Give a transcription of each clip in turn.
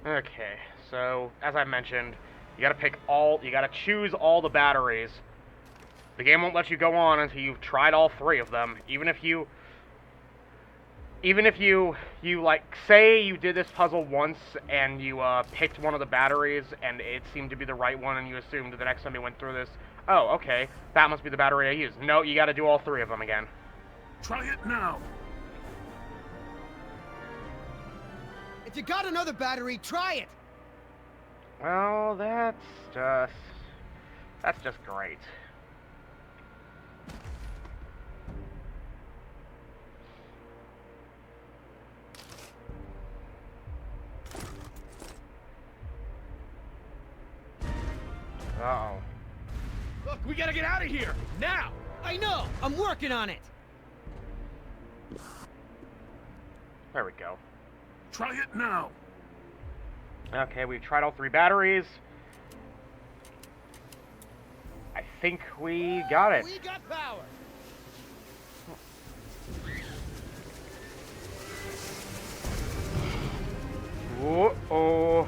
Okay, so as I mentioned, you gotta choose all the batteries. The game won't let you go on until you've tried all three of them. Even if you like say you did this puzzle once and you picked one of the batteries and it seemed to be the right one and you assumed the next time you went through this, oh okay, that must be the battery I used. No, you got to do all three of them again. Try it now. If you got another battery, try it. Well, that's just great. Uh-oh. Look, we gotta get out of here now. I know. I'm working on it. There we go. Try it now. Okay, we've tried all three batteries. I think we got it. We got power. Uh-oh.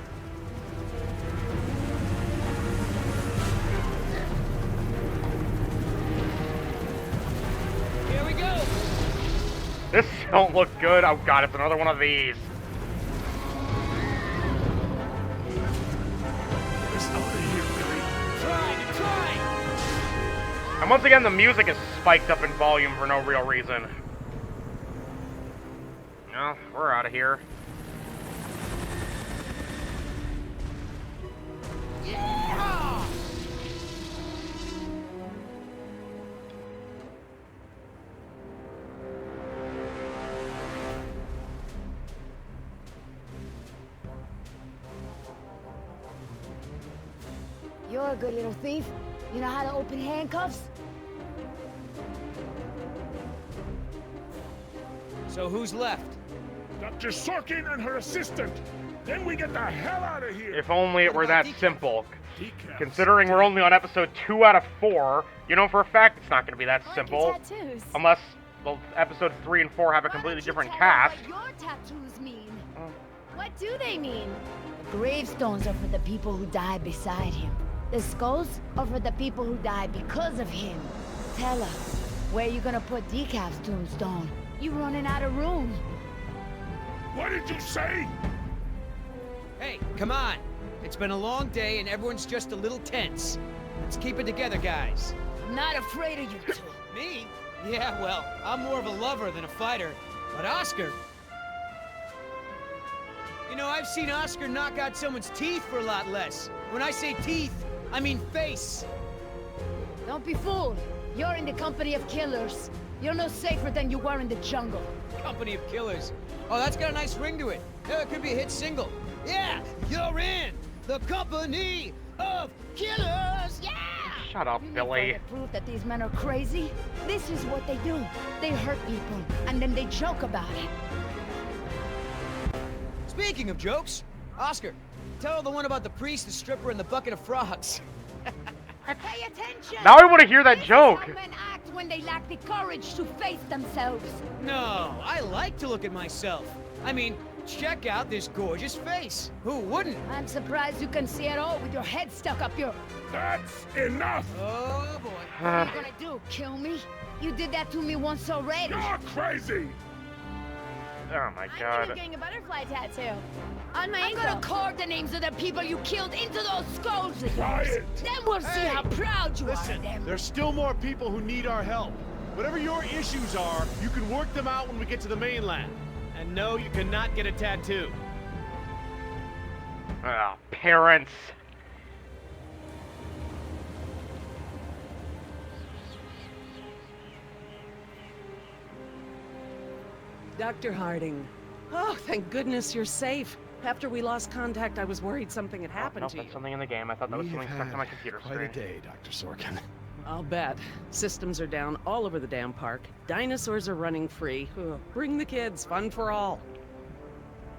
Here we go. This don't look good. Oh god, it's another one of these. Get us out of here, Billy. Try. And once again, the music is spiked up in volume for no real reason. No, we're out of here. Yeah! You're a good little thief. You know how to open handcuffs? So who's left? Dr. Sorkin and her assistant. Then we get the hell out of here. If only it were that simple. Decals. Considering we're only on episode 2 out of 4, you know for a fact it's not going to be that I like simple. your tattoos. Unless well, episode 3 and 4 have a Why completely don't you different tell cast. us what your tattoos mean? What do they mean? The gravestones are for the people who died beside him. The skulls are for the people who died because of him. Tell us, where you gonna put Decap's tombstone? You running out of room. What did you say? Hey, come on. It's been a long day and everyone's just a little tense. Let's keep it together, guys. I'm not afraid of you two. Me? Yeah, well, I'm more of a lover than a fighter. But Oscar... You know, I've seen Oscar knock out someone's teeth for a lot less. When I say teeth, I mean face. Don't be fooled. You're in the company of killers. You're no safer than you were in the jungle. Company of killers. Oh, that's got a nice ring to it. Yeah, it could be a hit single. Yeah, you're in the company of killers. Yeah! Shut up, You need Billy. further proof that these men are crazy? This is what they do. They hurt people, and then they joke about it. Speaking of jokes, Oscar, tell the one about the priest, the stripper, and the bucket of frogs. Pay attention! Now I want to hear that This joke. is how men act when they lack the courage to face themselves. No, I like to look at myself. I mean, check out this gorgeous face. Who wouldn't? I'm surprised you can see at all with your head stuck up your... That's enough. Oh, boy. What are you gonna do, kill me? You did that to me once already. You're crazy. Oh my I'm god. even getting a butterfly tattoo. On my ankle. I'm gonna carve the names of the people you killed into those skulls of Try yours. it. Then we'll see how proud you are Listen, of them. there's still more people who need our help. Whatever your issues are, you can work them out when we get to the mainland. And no, you cannot get a tattoo. Ah, parents. Dr. Harding. Oh, thank goodness you're safe. After we lost contact, I was worried something had happened Nope, to that's you. something in the game. I thought that was something stuck to my computer quite screen. a day, Dr. Sorkin. I'll bet. Systems are down all over the damn park. Dinosaurs are running free. Ugh, bring the kids, fun for all.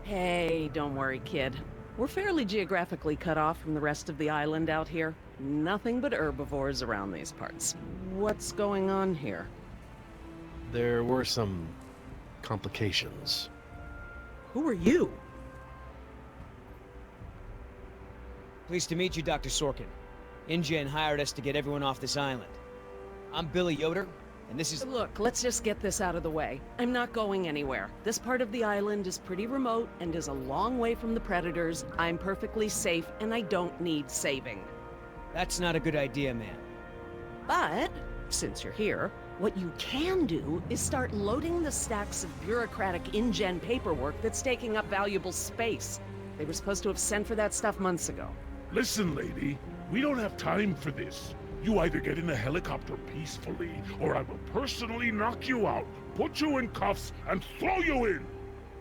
Hey, don't worry, kid. We're fairly geographically cut off from the rest of the island out here. Nothing but herbivores around these parts. What's going on here? There were some complications. Who are you? Pleased to meet you, Dr. Sorkin. InGen hired us to get everyone off this island. I'm Billy Yoder, and this is... Look, let's just get this out of the way. I'm not going anywhere. This part of the island is pretty remote and is a long way from the predators. I'm perfectly safe, and I don't need saving. That's not a good idea, man. But, since you're here, what you can do is start loading the stacks of bureaucratic InGen paperwork that's taking up valuable space. They were supposed to have sent for that stuff months ago. Listen, lady, we don't have time for this. You either get in the helicopter peacefully, or I will personally knock you out, put you in cuffs, and throw you in!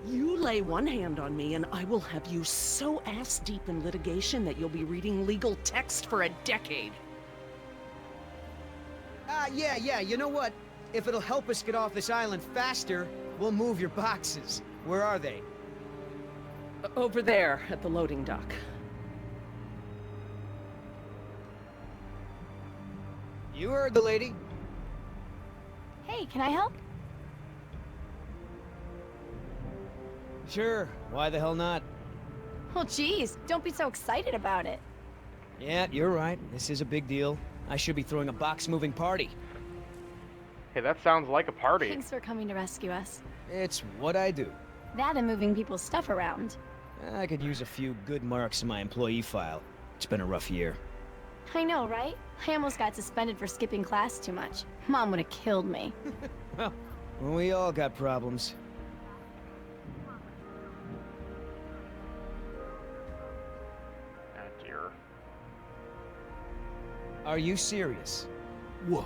You lay one hand on me and I will have you so ass-deep in litigation that you'll be reading legal text for a decade. Yeah, you know what? If it'll help us get off this island faster, we'll move your boxes. Where are they? Over there, at the loading dock. You heard the lady. Hey, can I help? Sure, why the hell not? Well, geez, don't be so excited about it. Yeah, you're right. This is a big deal. I should be throwing a box-moving party. Hey, that sounds like a party. Thanks for coming to rescue us. It's what I do. That and moving people's stuff around. I could use a few good marks in my employee file. It's been a rough year. I know, right? I almost got suspended for skipping class too much. Mom would have killed me. Well, we all got problems. Oh, dear. Are you serious? What?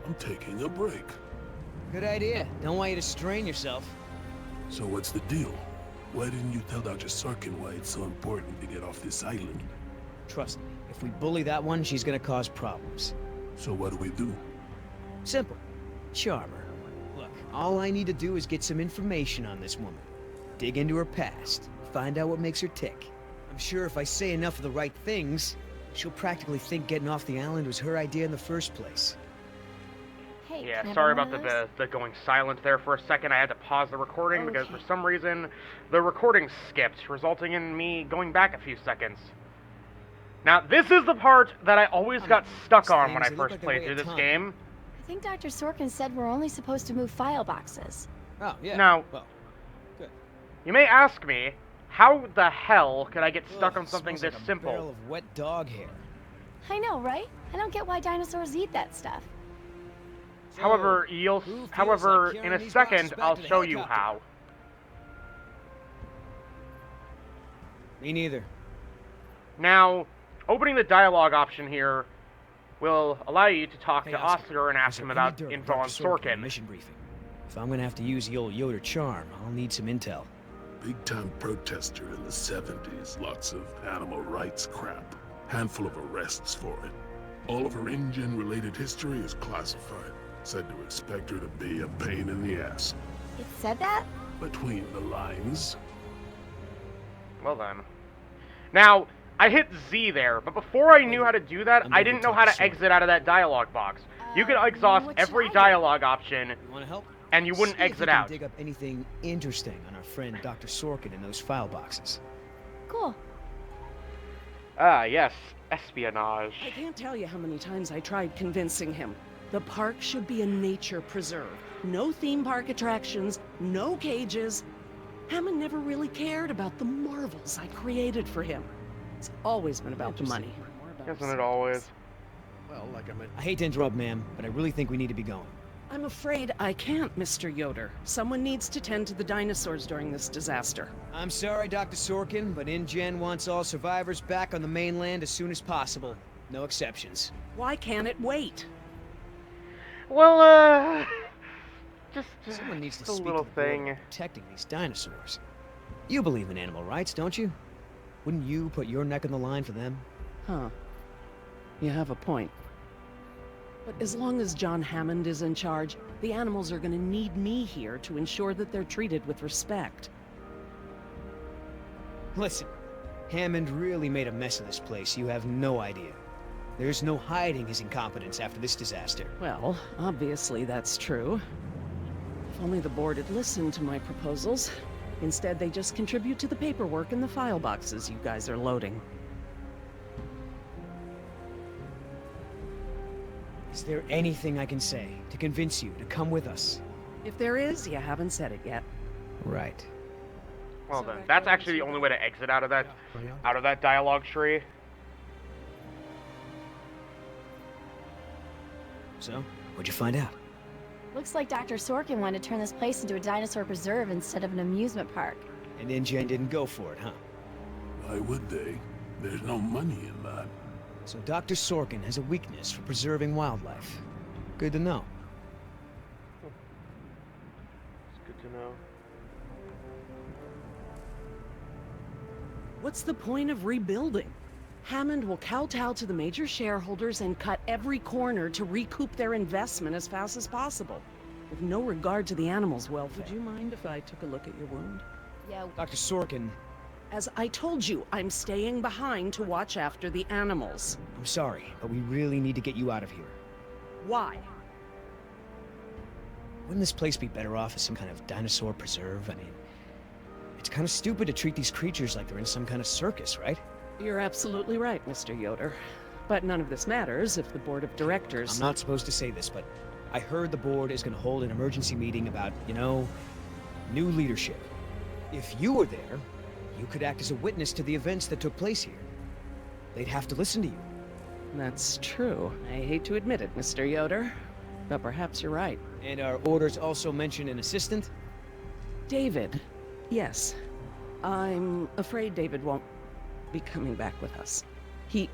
I'm taking a break. Good idea. Don't want you to strain yourself. So what's the deal? Why didn't you tell Dr. Sorkin why it's so important to get off this island? Trust me, if we bully that one, she's gonna cause problems. So what do we do? Simple. Charm her. Look, all I need to do is get some information on this woman. Dig into her past. Find out what makes her tick. I'm sure if I say enough of the right things, she'll practically think getting off the island was her idea in the first place. Hey, can I Yeah, have sorry one about of those? the going silent there for a second. I had to pause the recording because for Okay. some reason the recording skipped, resulting in me going back a few seconds. Now, this is the part that I always got stuck on when I Things, they look first like they played weigh through a this ton. game. I think Dr. Sorkin said we're only supposed to move file boxes. Oh, yeah. Now- Well, good. You may ask me, how the hell could I get stuck Ugh, on something smells this like a barrel simple? of wet dog hair. I know, right? I don't get why dinosaurs eat that stuff. So, However, who feels however, like in carrying a these boxes second, back I'll to the show you helicopter? how. Me neither. Now, opening the dialogue option here will allow you to talk Hey, to Oscar, Oscar and ask is there him any about dirt on info on Dr. Sorkin Sorkin. Mission briefing. If I'm gonna have to use the old Yoder charm, I'll need some intel. Big-time protester in the 70s. Lots of animal rights crap. Handful of arrests for it. All of her InGen-related history is classified. Said to expect her to be a pain in the ass. It said that? Between the lines. Well then. Now, I hit Z there, but before I knew how to do that, I'm I gonna didn't go know how talk to to exit out of that dialogue box. You could exhaust what should every I do? dialogue option, You wanna help? and you wouldn't See if exit you can out. dig up anything interesting on our friend Dr. Sorkin in those file boxes. Cool. Ah, yes, I espionage. can't tell you how many times I tried convincing him. The park should be a nature preserve. No theme park attractions, no cages. Hammond never really cared about the marvels I created for him. It's always been about the money. Isn't it always? Well, like I meant... I hate to interrupt, ma'am, but I really think we need to be going. I'm afraid I can't, Mr. Yoder. Someone needs to tend to the dinosaurs during this disaster. I'm sorry, Dr. Sorkin, but InGen wants all survivors back on the mainland as soon as possible. No exceptions. Why can't it wait? Well, just Someone needs to just a speak little to the board thing. about protecting these dinosaurs. You believe in animal rights, don't you? Wouldn't you put your neck on the line for them? Huh. You have a point. But as long as John Hammond is in charge, the animals are gonna need me here to ensure that they're treated with respect. Listen, Hammond really made a mess of this place. You have no idea. There's no hiding his incompetence after this disaster. Well, obviously that's true. If only the board had listened to my proposals. Instead, they just contribute to the paperwork in the file boxes you guys are loading. Is there anything I can say to convince you to come with us? If there is, you haven't said it yet. Right. Well then, that's actually the only way to exit out of that dialogue tree. So, what'd you find out? Looks like Dr. Sorkin wanted to turn this place into a dinosaur preserve instead of an amusement park. And InGen didn't go for it, huh? Why would they? There's no money in that. So Dr. Sorkin has a weakness for preserving wildlife. Good to know. It's good to know. What's the point of rebuilding? Hammond will kowtow to the major shareholders and cut every corner to recoup their investment as fast as possible, with no regard to the animals' welfare. Would you mind if I took a look at your wound? Yeah, Dr. Sorkin, As I told you, I'm staying behind to watch after the animals. I'm sorry, but we really need to get you out of here. Why? Wouldn't this place be better off as some kind of dinosaur preserve? I mean, it's kind of stupid to treat these creatures like they're in some kind of circus, right? You're absolutely right, Mr. Yoder. But none of this matters if the board of directors... I'm not supposed to say this, but I heard the board is going to hold an emergency meeting about, you know, new leadership. If you were there, you could act as a witness to the events that took place here. They'd have to listen to you. That's true. I hate to admit it, Mr. Yoder, but perhaps you're right. And our orders also mention an assistant? David. Yes. I'm afraid David won't be coming back with us. He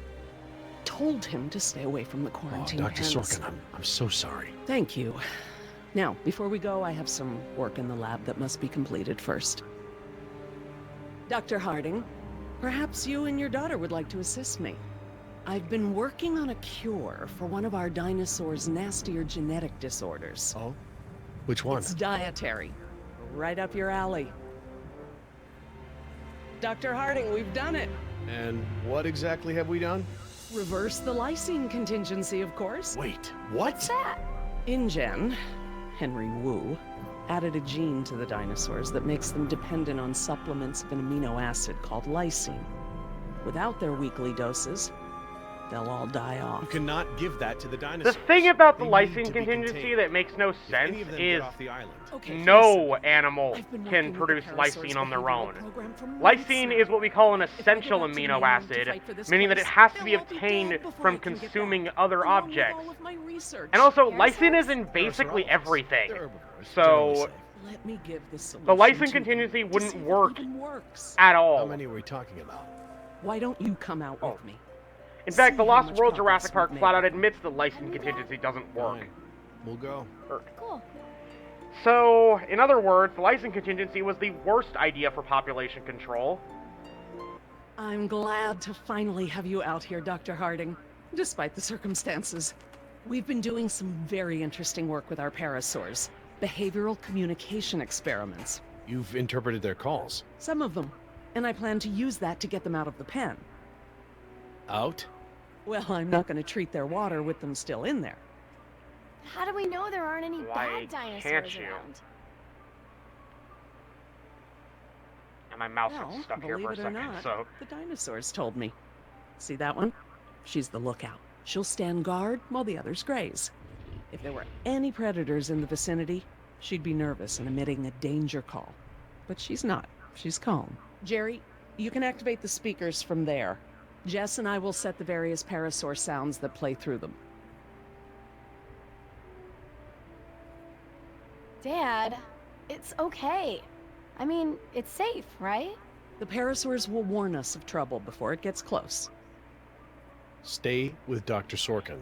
told him to stay away from the quarantine Dr. pens. Sorkin, I'm so sorry. Thank you. Now, before we go, I have some work in the lab that must be completed first. Dr. Harding, perhaps you and your daughter would like to assist me. I've been working on a cure for one of our dinosaurs' nastier genetic disorders. Oh? Which one? It's dietary. Right up your alley. Dr. Harding, we've done it. And what exactly have we done? Reverse the lysine contingency, of course. Wait, what? that. InGen, Henry Wu, added a gene to the dinosaurs that makes them dependent on supplements of an amino acid called lysine. Without their weekly doses, they'll all die You off. cannot give that to the The dinosaurs. thing about the They need lysine to be contingency contained. that makes no If sense any of them is get off the island. Okay, no listen. animal I've been can working with produce the Parasaur's lysine on their behavioral own. program for months Lysine now. is what we call an If I essential go back to the amino mainland to acid, fight for this meaning that it place, has to they'll be all obtained dead before from I can get consuming back, other along with objects. all of my research. And also, Parasite? lysine is in basically Parasaurologists. everything. They're herbivores, So, generally safe. Let me give this solution The lysine to them contingency to wouldn't see if it work even works. at How all. many are we talking about? Why don't you come out Oh. with me? In fact, the See how Lost much World progress Jurassic Park we've flat made. out admits the lysine contingency doesn't work. Fine. We'll go. Cool. So, in other words, the lysine contingency was the worst idea for population control. I'm glad to finally have you out here, Dr. Harding, despite the circumstances. We've been doing some very interesting work with our parasaurs. Behavioral communication experiments. You've interpreted their calls. Some of them. And I plan to use that to get them out of the pen. Out? Well, I'm not going to treat their water with them still in there. How do we know there aren't any Why bad dinosaurs can't you? around? And my mouse Well, got stuck here believe for a it or second, not, so... the dinosaurs told me. See that one? She's the lookout. She'll stand guard while the others graze. If there were any predators in the vicinity, she'd be nervous and emitting a danger call. But she's not. She's calm. Jerry, you can activate the speakers from there. Jess and I will set the various parasaur sounds that play through them. Dad, it's okay. I mean, it's safe, right? The parasaurs will warn us of trouble before it gets close. Stay with Dr. Sorkin.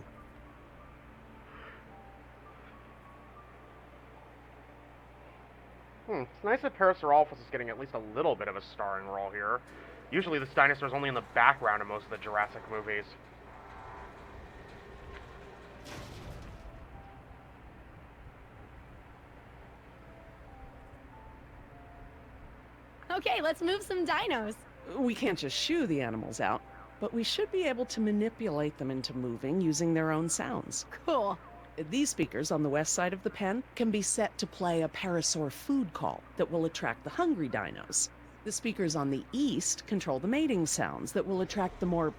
It's nice that Parasaurolophus is getting at least a little bit of a starring role here. Usually this dinosaur's only in the background in most of the Jurassic movies. Okay, let's move some dinos. We can't just shoo the animals out, but we should be able to manipulate them into moving using their own sounds. Cool. These speakers on the west side of the pen can be set to play a parasaur food call that will attract the hungry dinos. The speakers on the east control the mating sounds that will attract the more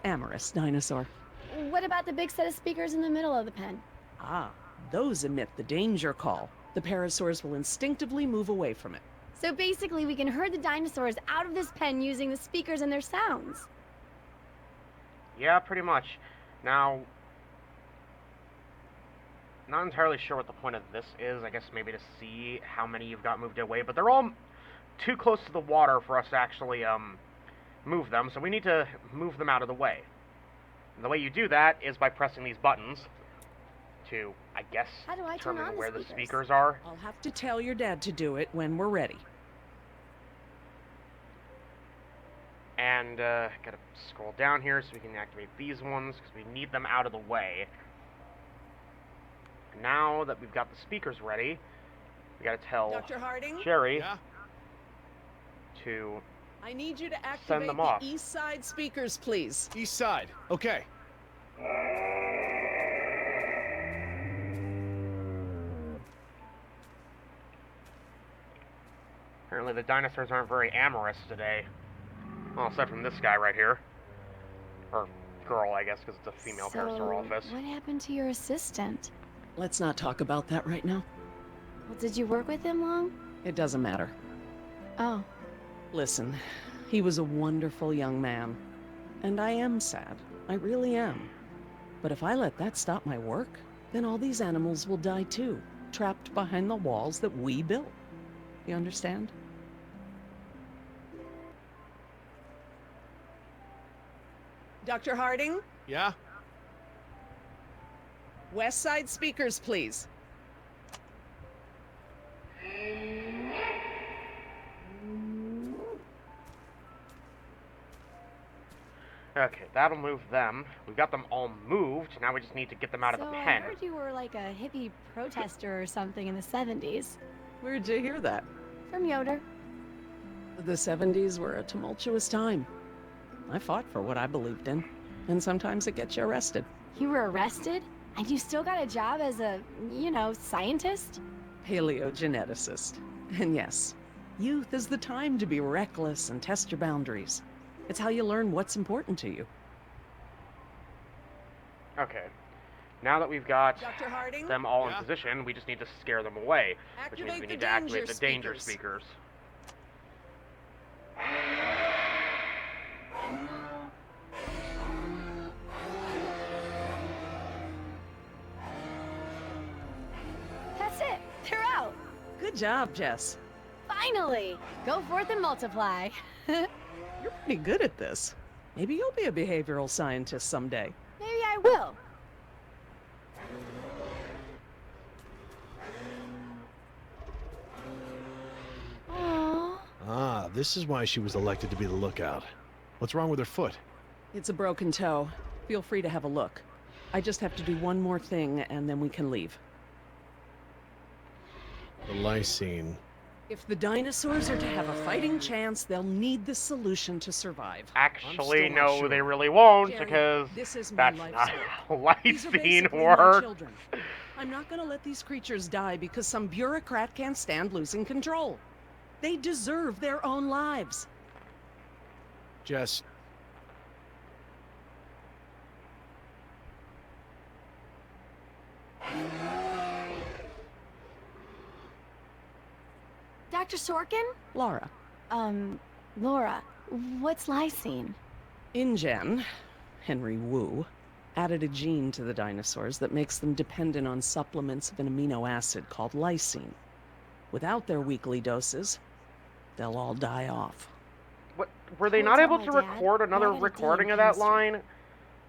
amorous dinosaur. What about the big set of speakers in the middle of the pen? Ah, those emit the danger call. The parasaurs will instinctively move away from it. So basically, we can herd the dinosaurs out of this pen using the speakers and their sounds. Yeah, pretty much. Now, not entirely sure what the point of this is. I guess maybe to see how many you've got moved away, but they're all too close to the water for us to actually move them, so we need to move them out of the way. And the way you do that is by pressing these buttons to, I guess, How do I turn determine on the where the speakers? speakers are. I'll have to tell your dad to do it when we're ready. And gotta scroll down here so we can activate these ones because we need them out of the way. Now that we've got the speakers ready, we gotta tell Dr. Harding? Jerry Yeah? to I need you to Send activate them the off. east side speakers, please. East side. Okay. Apparently the dinosaurs aren't very amorous today. Well, aside from this guy right here. Or girl, I guess, because it's a female Parasaurolophus. What happened to your assistant? Let's not talk about that right now. Well, did you work with him long? It doesn't matter. Oh. Listen, he was a wonderful young man. And I am sad. I really am. But if I let that stop my work, then all these animals will die too, trapped behind the walls that we built. You understand? Dr. Harding? Yeah? West side speakers, please. Okay, that'll move them. We've got them all moved. Now we just need to get them out of the I pen. heard you were like a hippie protester or something in the 70s. Where'd you hear that? From Yoder. The 70s were a tumultuous time. I fought for what I believed in, and sometimes it gets you arrested. You were arrested? And you still got a job as a, scientist? Paleogeneticist. And yes, youth is the time to be reckless and test your boundaries. It's how you learn what's important to you. Okay. Now that we've got Dr. Harding? them all Yeah? in position, we just need to scare them away. Which means Activate we the need to activate danger the danger speakers. speakers. That's it. They're out. Good job, Jess. Finally. Go forth and multiply. You're pretty good at this. Maybe you'll be a behavioral scientist someday. Maybe I will. Aww. Ah, this is why she was elected to be the lookout. What's wrong with her foot? It's a broken toe. Feel free to have a look. I just have to do one more thing, and then we can leave. The lysine. If the dinosaurs are to have a fighting chance, they'll need this solution to survive. Actually, still not no, sure. they really won't, Jerry, because this is my that's life's not work. how These are lysine basically my works. children. I'm not gonna let these creatures die because some bureaucrat can't stand losing control. They deserve their own lives. Jess. Dr. Sorkin? Laura, Laura, what's lysine? InGen, Henry Wu, added a gene to the dinosaurs that makes them dependent on supplements of an amino acid called lysine. Without their weekly doses, they'll all die off. What, were they Told not tell able my to dad. record another Why did it recording do of that chemistry? line?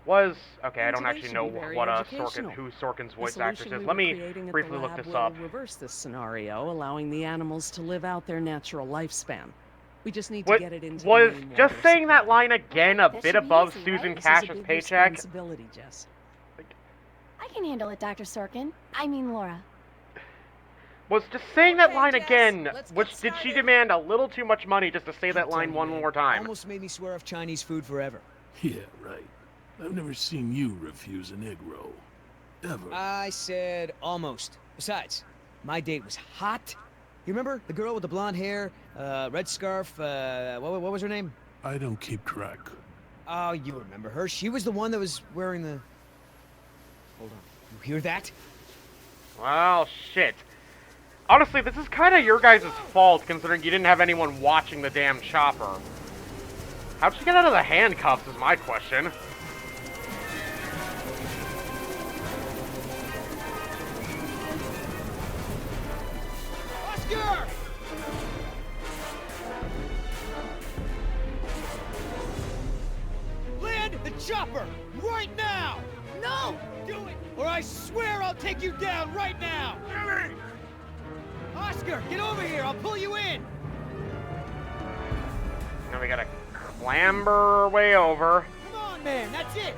Okay, I And don't today actually should know be very what educational. who Sorkin's The voice actress solution is. we Let were me creating at the briefly look lab this will up. reverse this scenario, allowing the animals to live out their natural lifespan. We just need to What get it into was the main just water saying that supply. line again a That bit should be above easy, Susan right? This is a Cash's big paycheck? responsibility, Jess. I can handle it, Dr. Sorkin. I mean, Laura. Was just saying that Okay, line Jess, again, let's get which did she started. demand a little too much money just to say that I'm line telling one you, man, more time? Almost made me swear off Chinese food forever. Yeah, right. I've never seen you refuse an egg roll. Ever. I said almost. Besides, my date was hot. You remember the girl with the blonde hair, red scarf? What was her name? I don't keep track. Oh, you remember her? She was the one that was wearing the Hold on. You hear that? Well, shit. Honestly, this is kind of your guys' fault, considering you didn't have anyone watching the damn chopper. How'd you get out of the handcuffs is my question. Oscar! Land the chopper! Right now! No! Do it, or I swear I'll take you down right now! Billy! Oscar, get over here! I'll pull you in! Now we gotta clamber our way over. Come on, man! That's it!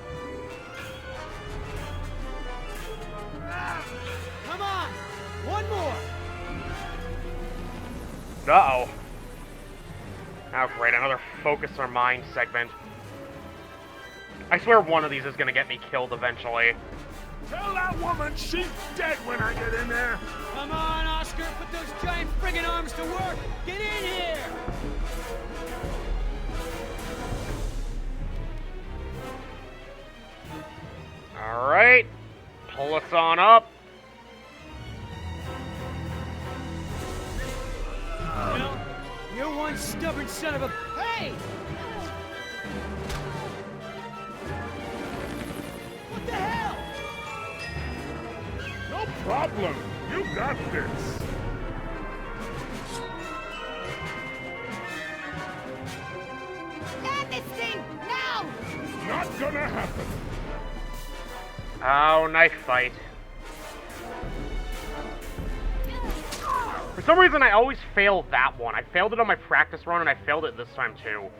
Come on! One more! Uh-oh. Oh, great, another focus our mind segment. I swear one of these is gonna get me killed eventually. Tell that woman she's dead when I get in there! Come on, Oscar! Put those giant friggin' arms to work! Get in here! Alright. Pull us on up. No, you're one stubborn son of a... Hey! What the hell? No problem! You got this! End this thing! Now! Not gonna happen! Oh, knife fight. For some reason, I always fail that one. I failed it on my practice run, and I failed it this time, too.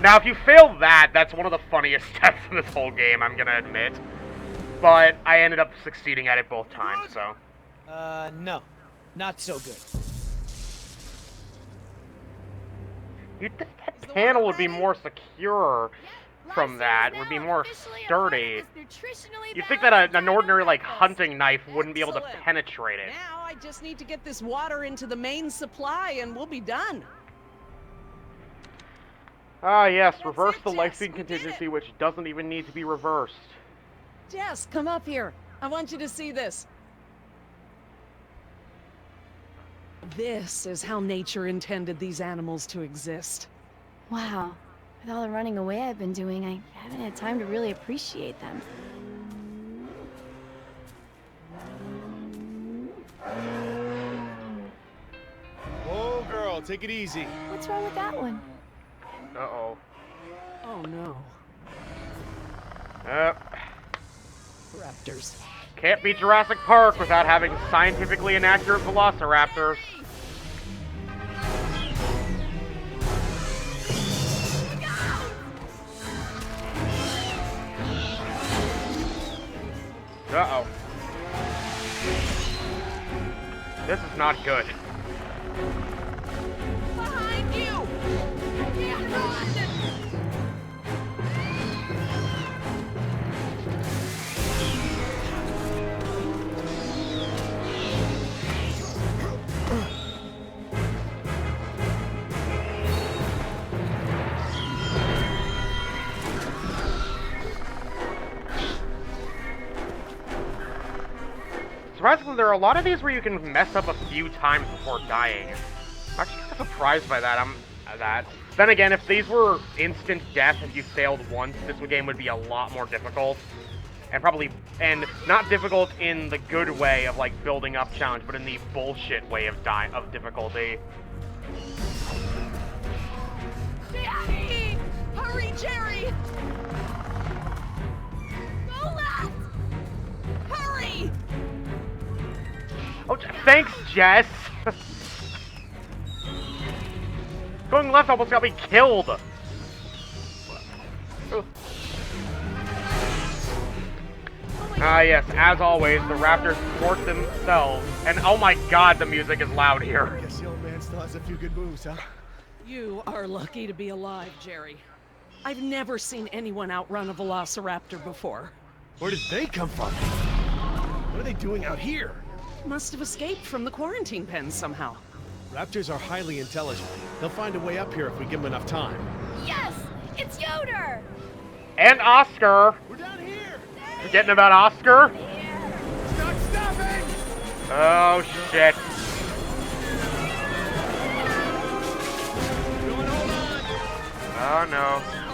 Now, if you fail that, that's one of the funniest steps in this whole game, I'm gonna admit. But I ended up succeeding at it both times, so... No. Not so good. You'd think that panel would be more secure from that, would be more sturdy. You'd think that an ordinary, like, hunting knife wouldn't be able to Excellent. penetrate it. Now I just need to get this water into the main supply and we'll be done. Ah, yes, That's reverse it, the Jess, lifesteal we did contingency, it. which doesn't even need to be reversed. Jess, come up here. I want you to see this. This is how nature intended these animals to exist. Wow. With all the running away I've been doing, I haven't had time to really appreciate them. Whoa, girl, take it easy. What's wrong with that one? Uh-oh. Oh no. Raptors. Can't beat Jurassic Park without having scientifically inaccurate velociraptors. Uh-oh. This is not good. Behind you! Can't run! Surprisingly, there are a lot of these where you can mess up a few times before dying. I'm actually kind of surprised by that. Then again, if these were instant death and you failed once, this game would be a lot more difficult. And not difficult in the good way of, like, building up challenge, but in the bullshit way of difficulty. Daddy! Hurry, Jerry! Go left! Hurry! Oh, thanks, Jess! Going left almost got me killed! Ah, yes, as always, the Raptors thwart themselves. And oh my god, the music is loud here. Guess the old man still has a few good moves, huh? You are lucky to be alive, Jerry. I've never seen anyone outrun a velociraptor before. Where did they come from? What are they doing out here? Must have escaped from the quarantine pen somehow. Raptors are highly intelligent. They'll find a way up here if we give them enough time. Yes! It's Yoder! And Oscar. We're down here! Forgetting about Oscar? It's not stopping! Oh, shit. Everyone hold on! Oh, no.